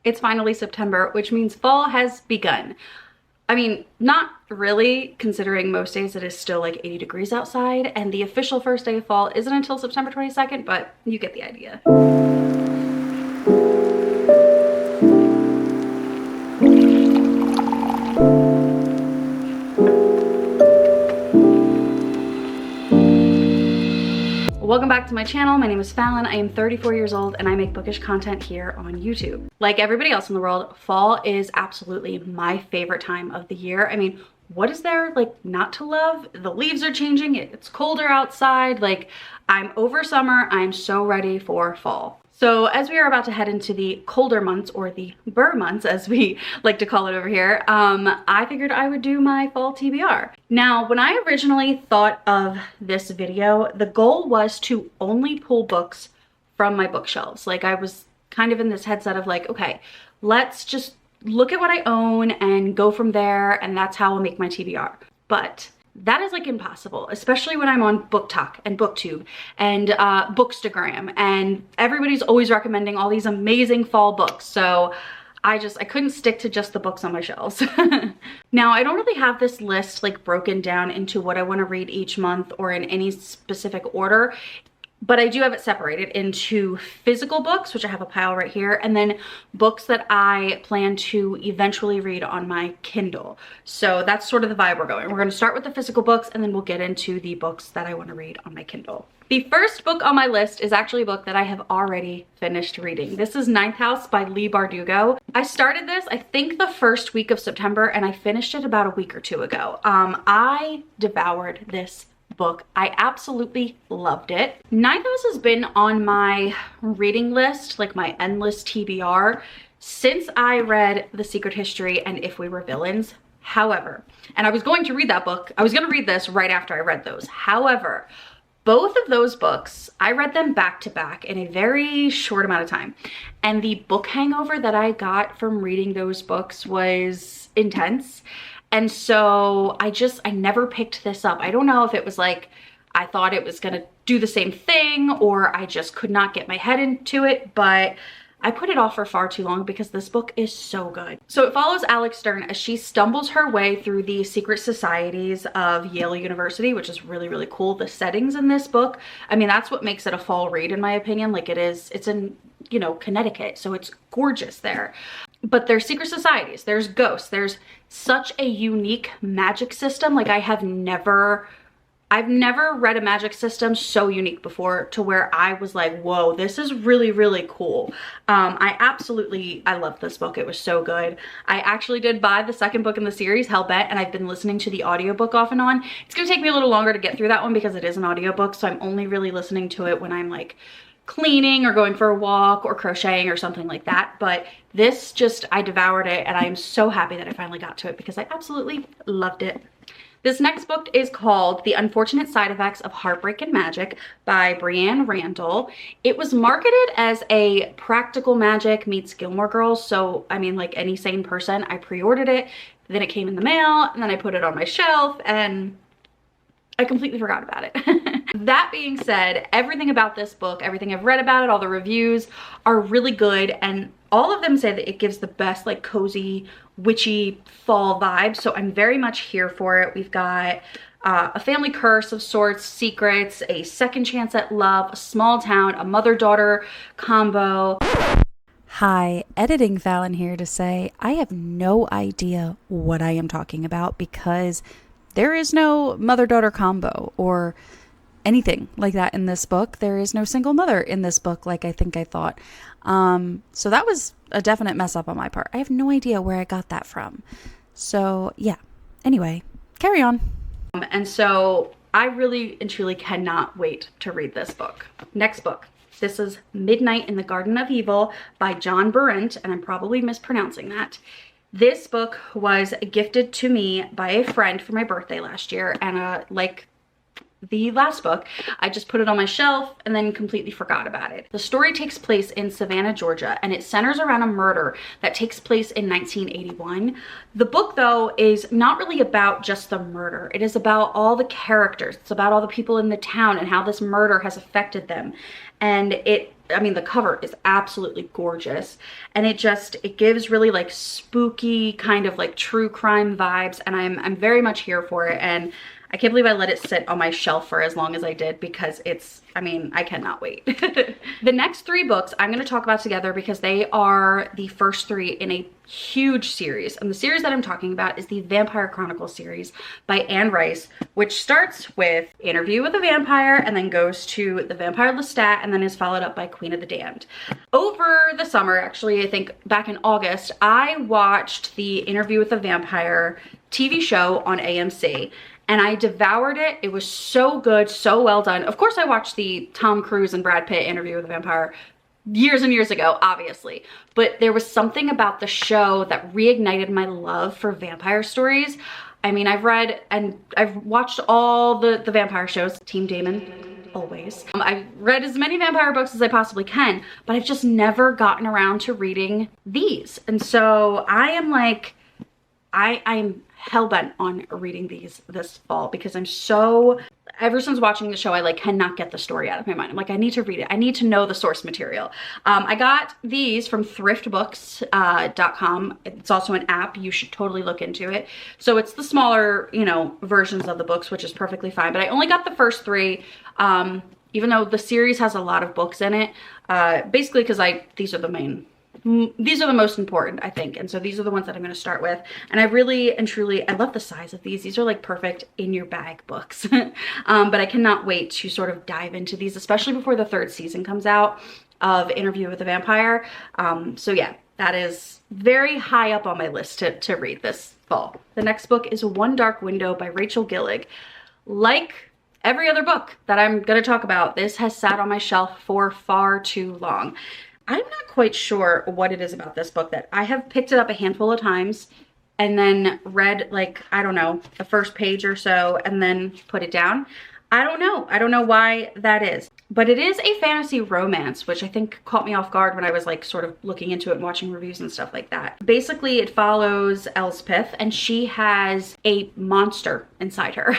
It's finally September, which means fall has begun. I mean, not really, considering most days it is still like 80 degrees outside, and the official first day of fall isn't until September 22nd, but you get the idea. Welcome back to my channel. My name is Fallon. I am 34 years old and I make bookish content here on YouTube. Like everybody else in the world, fall is absolutely my favorite time of the year. I mean, what is there like not to love? The leaves are changing, it's colder outside. Like, I'm over summer, I'm so ready for fall. So as we are about to head into the colder months, or the burr months as we like to call it over here, I figured I would do my fall TBR. Now, when I originally thought of this video, the goal was to only pull books from my bookshelves. Like, I was kind of in this headset of like, okay, let's just look at what I own and go from there, and that's how I'll make my TBR. But that is like impossible, especially when I'm on BookTok and BookTube and Bookstagram, and everybody's always recommending all these amazing fall books. So I couldn't stick to just the books on my shelves. Now, I don't really have this list like broken down into what I want to read each month or in any specific order, but I do have it separated into physical books, which I have a pile right here, and then books that I plan to eventually read on my Kindle. So that's sort of the vibe we're going. We're gonna start with the physical books, and then we'll get into the books that I wanna read on my Kindle. The first book on my list is actually a book that I have already finished reading. This is Ninth House by Leigh Bardugo. I started this, I think, the first week of September, and I finished it about a week or two ago. I devoured this book. I absolutely loved it. Ninth House has been on my reading list, like my endless TBR, since I read The Secret History and If We Were Villains. However, and I was going to read that book, I was going to read this right after I read those. However, both of those books, I read them back to back in a very short amount of time. And the book hangover that I got from reading those books was intense. And so I never picked this up. I don't know if it was like, I thought it was gonna do the same thing, or I just could not get my head into it, but I put it off for far too long because this book is so good. So it follows Alex Stern as she stumbles her way through the secret societies of Yale University, which is really, really cool. The settings in this book, I mean, that's what makes it a fall read in my opinion. Like, it's in, you know, Connecticut, so it's gorgeous there. But there's secret societies, there's ghosts, there's such a unique magic system. Like, I've never read a magic system so unique before, to where I was like, whoa, this is really, really cool. I love this book. It was so good. I actually did buy the second book in the series, Hellbent, and I've been listening to the audiobook off and on. It's gonna take me a little longer to get through that one because it is an audiobook, so I'm only really listening to it when I'm like cleaning or going for a walk or crocheting or something like that. But this I devoured it, and I am so happy that I finally got to it because I absolutely loved it. This next book is called The Unfortunate Side Effects of Heartbreak and Magic by Brianne Randall. It was marketed as a practical magic meets Gilmore Girls. So, I mean, like any sane person, I pre-ordered it, then it came in the mail, and then I put it on my shelf, and I completely forgot about it. That being said, everything about this book, everything I've read about it, all the reviews are really good, and all of them say that it gives the best like cozy, witchy fall vibe. So I'm very much here for it. We've got a family curse of sorts, secrets, a second chance at love, a small town, a mother-daughter combo. Hi, Editing Fallon here to say I have no idea what I am talking about because there is no mother-daughter combo or anything like that in this book. There is no single mother in this book like I think I thought. So that was a definite mess up on my part. I have no idea where I got that from. So yeah, anyway, carry on. And so I really and truly cannot wait to read this book. Next book. This is Midnight in the Garden of Evil by John Berendt, and I'm probably mispronouncing that. This book was gifted to me by a friend for my birthday last year, and like the last book, I just put it on my shelf and then completely forgot about it. The story takes place in Savannah, Georgia, and it centers around a murder that takes place in 1981. The book, though, is not really about just the murder. It is about all the characters. It's about all the people in the town and how this murder has affected them. And it I mean, the cover is absolutely gorgeous, and it gives really like spooky kind of like true crime vibes, and I'm very much here for it. And I can't believe I let it sit on my shelf for as long as I did, because I mean, I cannot wait. The next 3 books I'm going to talk about together because they are the first 3 in a huge series. And the series that I'm talking about is the Vampire Chronicles series by Anne Rice, which starts with Interview with a Vampire and then goes to The Vampire Lestat and then is followed up by Queen of the Damned. Over the summer, actually, I think back in August, I watched the Interview with a Vampire TV show on AMC. And I devoured it. It was so good, so well done. Of course, I watched the Tom Cruise and Brad Pitt Interview with a Vampire years and years ago, obviously. But there was something about the show that reignited my love for vampire stories. I mean, I've read and I've watched all the vampire shows. Team Damon, always. I've read as many vampire books as I possibly can, but I've just never gotten around to reading these. And so I am like, I'm hell-bent on reading these this fall because ever since watching the show, I like cannot get the story out of my mind. I'm like, I need to read it. I need to know the source material. I got these from thriftbooks.com. It's also an app. You should totally look into it. So it's the smaller, you know, versions of the books, which is perfectly fine. But I only got the first 3, even though the series has a lot of books in it, basically because these are the most important, I think. And so these are the ones that I'm going to start with. And I really and truly, I love the size of these. These are like perfect in your bag books. But I cannot wait to sort of dive into these, especially before the 3rd season comes out of Interview with a Vampire. So yeah, that is very high up on my list to read this fall. The next book is One Dark Window by Rachel Gillig. Like every other book that I'm going to talk about, this has sat on my shelf for far too long. I'm not quite sure what it is about this book that I have picked it up a handful of times and then read like, I don't know, the first page or so and then put it down. I don't know. I don't know why that is. But it is a fantasy romance, which I think caught me off guard when I was like sort of looking into it and watching reviews and stuff like that. Basically, it follows Elspeth and she has a monster inside her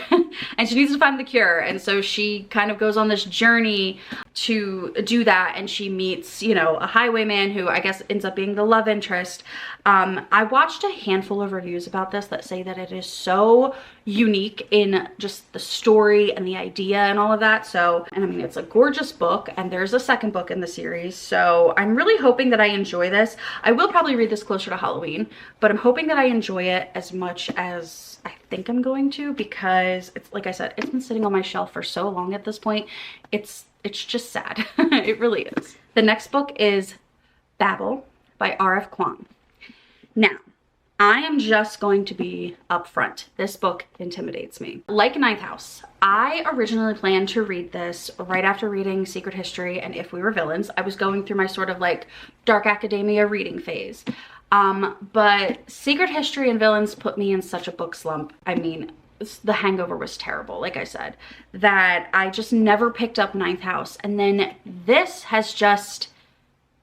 and she needs to find the cure. And so she kind of goes on this journey to do that, and she meets, you know, a highwayman who I guess ends up being the love interest. I watched a handful of reviews about this that say that it is so unique in just the story and the idea and all of that. So, and I mean, it's a gorgeous book, and there's a 2nd book in the series. So I'm really hoping that I enjoy this. I will probably read this closer to Halloween, but I'm hoping that I enjoy it as much as I think I'm going to, because it's, like I said, it's been sitting on my shelf for so long at this point. It's just sad. It really is. The next book is Babel by R.F. Kuang. Now, I am just going to be upfront. This book intimidates me. Like Ninth House, I originally planned to read this right after reading Secret History and If We Were Villains. I was going through my sort of like dark academia reading phase. But Secret History and Villains put me in such a book slump. I mean, The Hangover was terrible, like I said, that I just never picked up Ninth House. And then this has just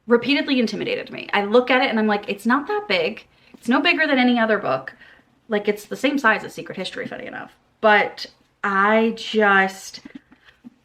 repeatedly intimidated me. I look at it and I'm like, it's not that big. It's no bigger than any other book. Like, it's the same size as Secret History, funny enough. But I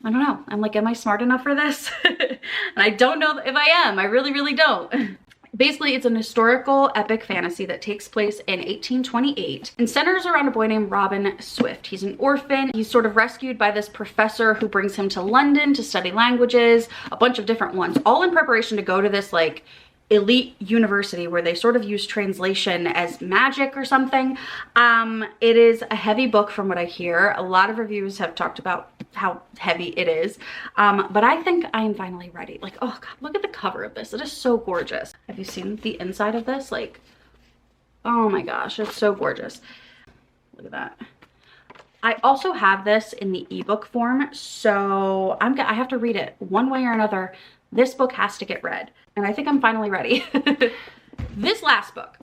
don't know. I'm like, am I smart enough for this? And I don't know if I am. I really, really don't. Basically, it's an historical epic fantasy that takes place in 1828 and centers around a boy named Robin Swift. He's an orphan. He's sort of rescued by this professor who brings him to London to study languages, a bunch of different ones, all in preparation to go to this like elite university where they sort of use translation as magic or something. It is a heavy book from what I hear. A lot of reviews have talked about how heavy it is, but I think I am finally ready. Like, oh God, look at the cover of this. It is so gorgeous. Have you seen the inside of this? Like, oh my gosh, it's so gorgeous. Look at that. I also have this in the ebook form, so I have to read it one way or another. This book has to get read, and I think I'm finally ready. This last book,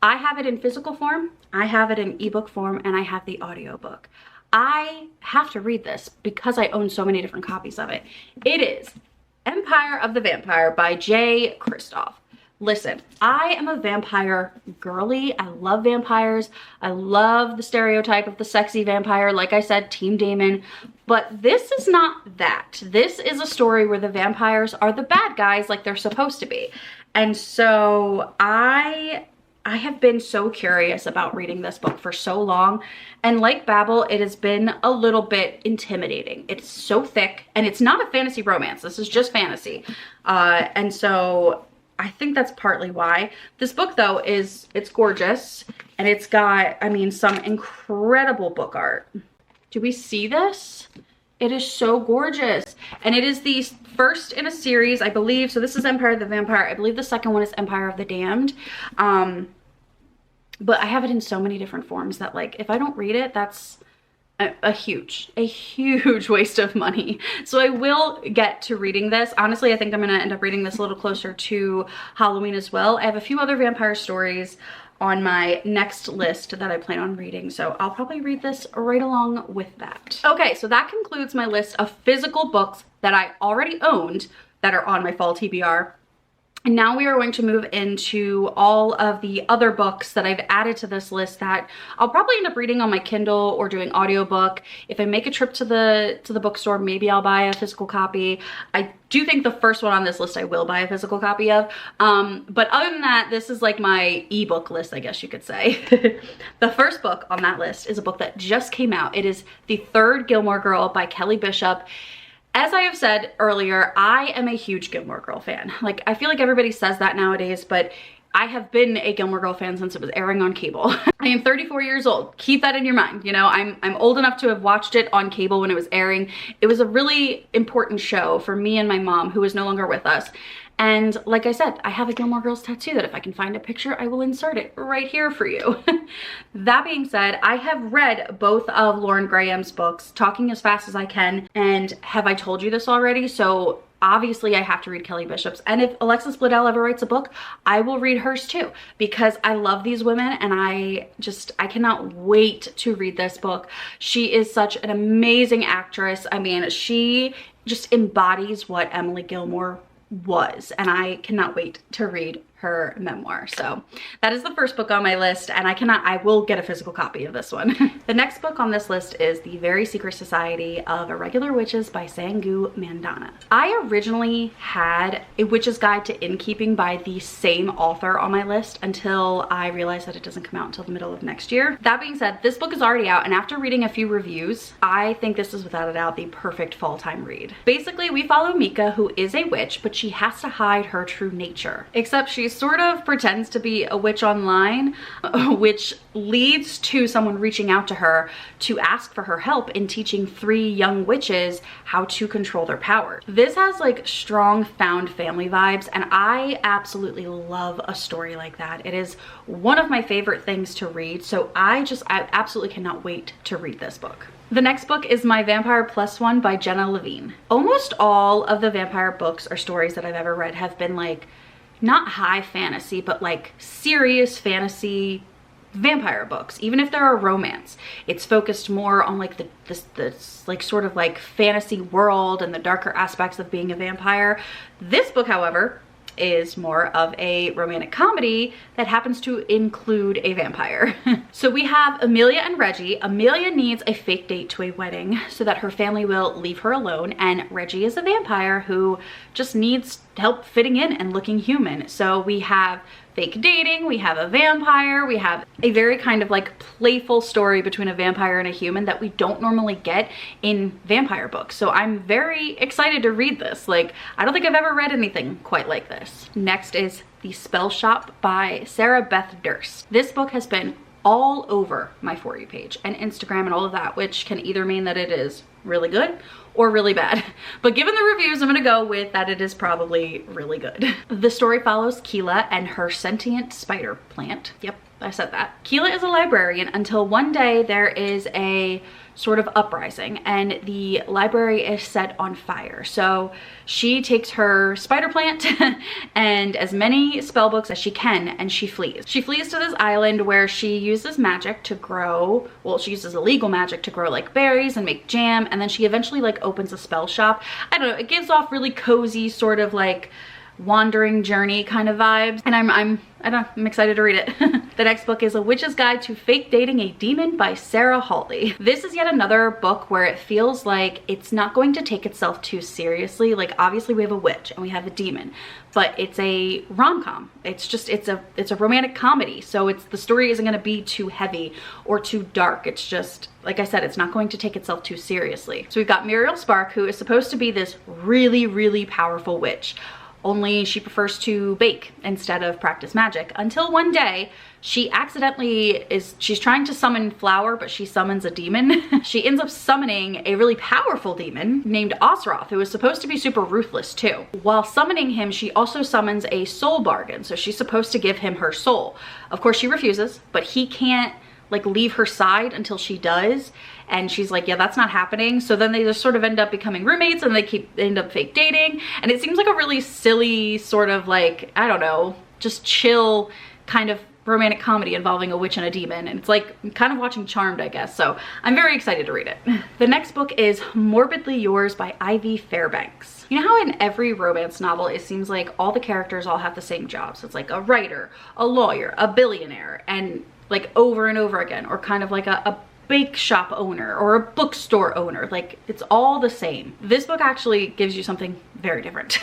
I have it in physical form, I have it in ebook form, and I have the audiobook. I have to read this because I own so many different copies of it. It is Empire of the Vampire by Jay Kristoff. Listen, I am a vampire girly. I love vampires. I love the stereotype of the sexy vampire. Like I said, Team Damon. But this is not that. This is a story where the vampires are the bad guys like they're supposed to be. And so I have been so curious about reading this book for so long. And like Babel, it has been a little bit intimidating. It's so thick, and it's not a fantasy romance. This is just fantasy. And so I think that's partly why. This book though it's gorgeous, and it's got, I mean, some incredible book art. Do we see this? It is so gorgeous. And it is the first in a series, I believe. So this is Empire of the Vampire. I believe the second one is Empire of the Damned. But I have it in so many different forms that, like, if I don't read it, that's a huge waste of money. So I will get to reading this. Honestly, I think I'm gonna end up reading this a little closer to Halloween as well. I have a few other vampire stories on my next list that I plan on reading, so I'll probably read this right along with that. Okay, so that concludes my list of physical books that I already owned that are on my fall TBR. And now we are going to move into all of the other books that I've added to this list that I'll probably end up reading on my Kindle or doing audiobook. If I make a trip to the bookstore, maybe I'll buy a physical copy. I do think the first one on this list I will buy a physical copy of. But other than that, this is like my ebook list, I guess you could say. The first book on that list is a book that just came out. It is The Third Gilmore Girl by Kelly Bishop. As I have said earlier, I am a huge Gilmore Girl fan. Like, I feel like everybody says that nowadays, but I have been a Gilmore Girl fan since it was airing on cable. I am 34 years old. Keep that in your mind. You know, I'm old enough to have watched it on cable when it was airing. It was a really important show for me and my mom, who is no longer with us. And like I said, I have a Gilmore Girls tattoo that if I can find a picture, I will insert it right here for you. That being said, I have read both of Lauren Graham's books, Talking as Fast as I Can, and Have I Told You This Already? So obviously I have to read Kelly Bishop's. And if Alexis Bledel ever writes a book, I will read hers too, because I love these women and I cannot wait to read this book. She is such an amazing actress. I mean, she just embodies what Emily Gilmore was, and I cannot wait to read her memoir. So that is the first book on my list, and I will get a physical copy of this one. The next book on this list is The Very Secret Society of Irregular Witches by Sangu Mandana. I originally had A Witch's Guide to Innkeeping by the same author on my list until I realized that it doesn't come out until the middle of next year. That being said, this book is already out, and after reading a few reviews, I think this is without a doubt the perfect fall time read. Basically, we follow Mika, who is a witch, but she has to hide her true nature. Except she sort of pretends to be a witch online, which leads to someone reaching out to her to ask for her help in teaching 3 young witches how to control their power. This has like strong found family vibes, and I absolutely love a story like that. It is one of my favorite things to read, so I absolutely cannot wait to read this book. The next book is My Vampire Plus One by Jenna Levine. Almost all of the vampire books or stories that I've ever read have been like, not high fantasy, but like serious fantasy vampire books. Even if they're a romance, it's focused more on like this like sort of like fantasy world and the darker aspects of being a vampire. This book, however, is more of a romantic comedy that happens to include a vampire. So we have Amelia and Reggie. Amelia needs a fake date to a wedding so that her family will leave her alone, and Reggie is a vampire who just needs help fitting in and looking human. So we have fake dating, we have a vampire, we have a very kind of like playful story between a vampire and a human that we don't normally get in vampire books. So I'm very excited to read this. Like, I don't think I've ever read anything quite like this. Next is The Spell Shop by Sarah Beth Durst. This book has been all over my For You page and Instagram and all of that, which can either mean that it is really good or really bad. But given the reviews, I'm gonna go with that it is probably really good. The story follows Keela and her sentient spider plant. Yep, I said that. Keela is a librarian until one day there is a sort of uprising and the library is set on fire. So she takes her spider plant and as many spell books as she can, and she flees. She flees to this island where she uses magic to grow, well, she uses illegal magic to grow like berries and make jam, and then she eventually like opens a spell shop. I don't know, it gives off really cozy sort of like wandering journey kind of vibes. And I don't know, I'm excited to read it. The next book is A Witch's Guide to Fake Dating a Demon by Sarah Hawley. This is yet another book where it feels like it's not going to take itself too seriously. Like obviously we have a witch and we have a demon, but it's a rom-com. It's a romantic comedy. So the story isn't gonna be too heavy or too dark. It's just, like I said, it's not going to take itself too seriously. So we've got Muriel Spark, who is supposed to be this really, really powerful witch. Only she prefers to bake instead of practice magic, until one day she accidentally she's trying to summon flour, but she summons a demon. She ends up summoning a really powerful demon named Osroth, who is supposed to be super ruthless too. While summoning him, she also summons a soul bargain, so she's supposed to give him her soul. Of course she refuses, but he can't like leave her side until she does, and she's like, yeah, that's not happening. So then they just sort of end up becoming roommates, and they end up fake dating, and it seems like a really silly sort of like, I don't know, just chill kind of romantic comedy involving a witch and a demon, and it's like kind of watching Charmed, I guess. So I'm very excited to read it. The next book is Morbidly Yours by Ivy Fairbanks. You know how in every romance novel it seems like all the characters all have the same jobs? It's like a writer, a lawyer, a billionaire, and like over and over again, or kind of like a bake shop owner or a bookstore owner. Like it's all the same. This book actually gives you something very different.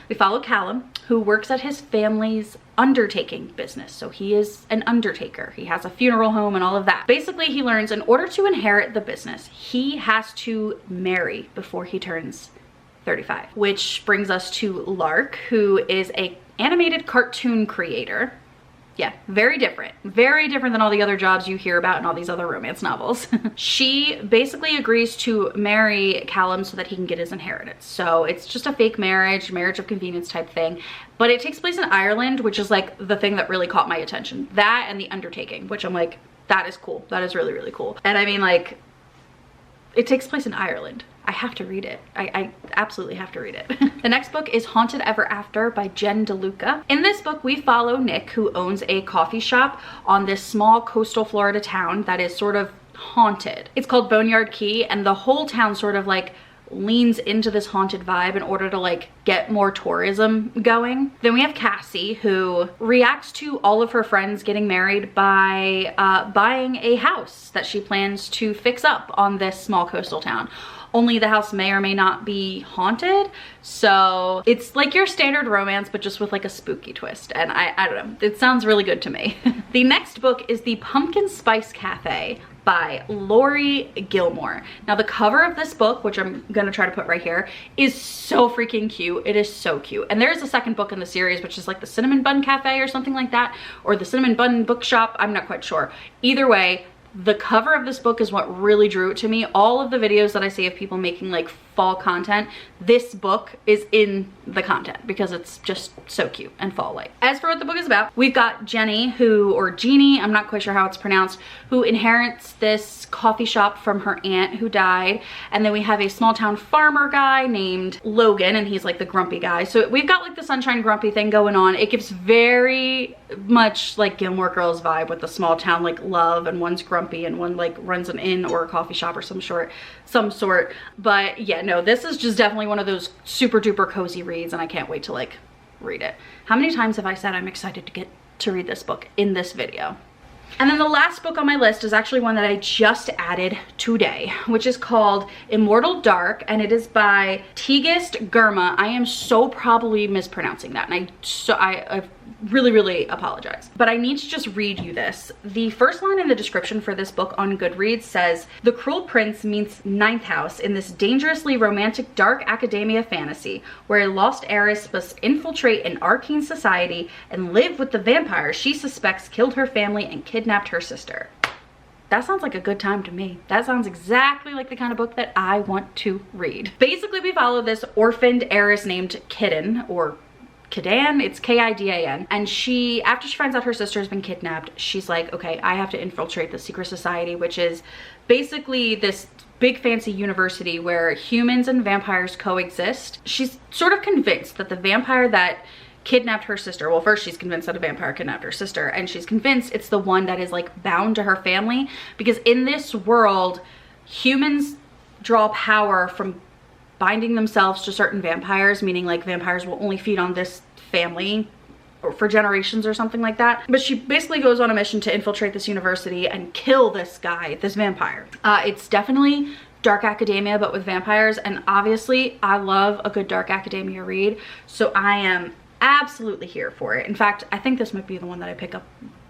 We follow Callum, who works at his family's undertaking business. So he is an undertaker. He has a funeral home and all of that. Basically, he learns in order to inherit the business, he has to marry before he turns 35. Which brings us to Lark, who is a animated cartoon creator. Yeah, very different than all the other jobs you hear about in all these other romance novels. She basically agrees to marry Callum so that he can get his inheritance. So it's just a fake marriage of convenience type thing. But it takes place in Ireland, which is like the thing that really caught my attention. That and the undertaking, which I'm like, that is cool. That is really, really cool. And I mean, like, it takes place in Ireland. I have to read it. I absolutely have to read it. The next book is Haunted Ever After by Jen DeLuca. In this book, we follow Nick, who owns a coffee shop on this small coastal Florida town that is sort of haunted. It's called Boneyard Key, and the whole town sort of like leans into this haunted vibe in order to like get more tourism going. Then we have Cassie, who reacts to all of her friends getting married by buying a house that she plans to fix up on this small coastal town. Only the house may or may not be haunted. So it's like your standard romance, but just with like a spooky twist. And I don't know, it sounds really good to me. The next book is The Pumpkin Spice Cafe by Lori Gilmore. Now the cover of this book, which I'm gonna try to put right here, is so freaking cute. It is so cute. And there's a second book in the series, which is like the Cinnamon Bun Cafe or something like that, or the Cinnamon Bun Bookshop. I'm not quite sure. Either way, the cover of this book is what really drew it to me. All of the videos that I see of people making like fall content, this book is in the content because it's just so cute and fall-like. As for what the book is about, we've got Jenny, or Jeannie, I'm not quite sure how it's pronounced, who inherits this coffee shop from her aunt who died. And then we have a small town farmer guy named Logan, and he's like the grumpy guy. So we've got like the sunshine grumpy thing going on. It gives very much like Gilmore Girls vibe with the small town like love, and one's grumpy and one like runs an inn or a coffee shop or some sort. But yeah, no, this is just definitely one of those super duper cozy reads, and I can't wait to like read it. How many times have I said I'm excited to get to read this book in this video? And then the last book on my list is actually one that I just added today, which is called Immortal Dark, and it is by Tigist Gurma. I am so probably mispronouncing that, and I really apologize. But I need to just read you this. The first line in the description for this book on Goodreads says, "The Cruel Prince meets Ninth House in this dangerously romantic dark academia fantasy, where a lost heiress must infiltrate an arcane society and live with the vampire she suspects killed her family and kidnapped her sister." That sounds like a good time to me. That sounds exactly like the kind of book that I want to read. Basically, we follow this orphaned heiress named Kiddan, or Kidan, it's K-I-D-A-N, and after she finds out her sister has been kidnapped, she's like, okay, I have to infiltrate the secret society, which is basically this big fancy university where humans and vampires coexist. She's sort of convinced that the vampire that kidnapped her sister, well, first she's convinced that a vampire kidnapped her sister, and she's convinced it's the one that is like bound to her family, because in this world, humans draw power from binding themselves to certain vampires, meaning like vampires will only feed on this family or for generations or something like that. But she basically goes on a mission to infiltrate this university and kill this guy, this vampire. It's definitely dark academia, but with vampires. And obviously I love a good dark academia read. So I am absolutely here for it. In fact, I think this might be the one that I pick up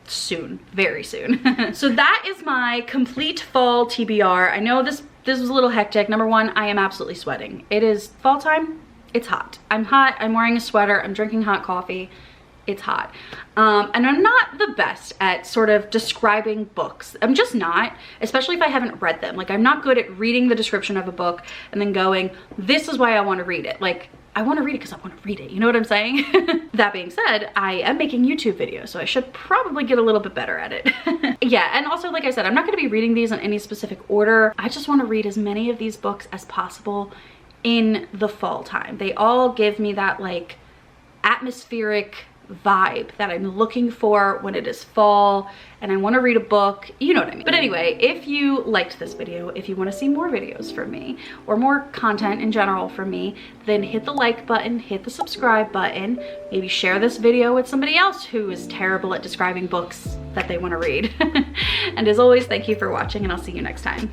soon, very soon. So that is my complete fall TBR. I know this was a little hectic. Number one, I am absolutely sweating. It is fall time. It's hot. I'm hot. I'm wearing a sweater. I'm drinking hot coffee. It's hot. And I'm not the best at sort of describing books. I'm just not, especially if I haven't read them. Like, I'm not good at reading the description of a book and then going, this is why I want to read it. Like, I want to read it because I want to read it. You know what I'm saying? That being said, I am making YouTube videos, so I should probably get a little bit better at it. Yeah, and also, like I said, I'm not going to be reading these in any specific order. I just want to read as many of these books as possible in the fall time. They all give me that like atmospheric vibe that I'm looking for when it is fall and I want to read a book, you know what I mean. But anyway, if you liked this video, if you want to see more videos from me or more content in general from me, then hit the like button, hit the subscribe button, maybe share this video with somebody else who is terrible at describing books that they want to read. And as always, thank you for watching and I'll see you next time.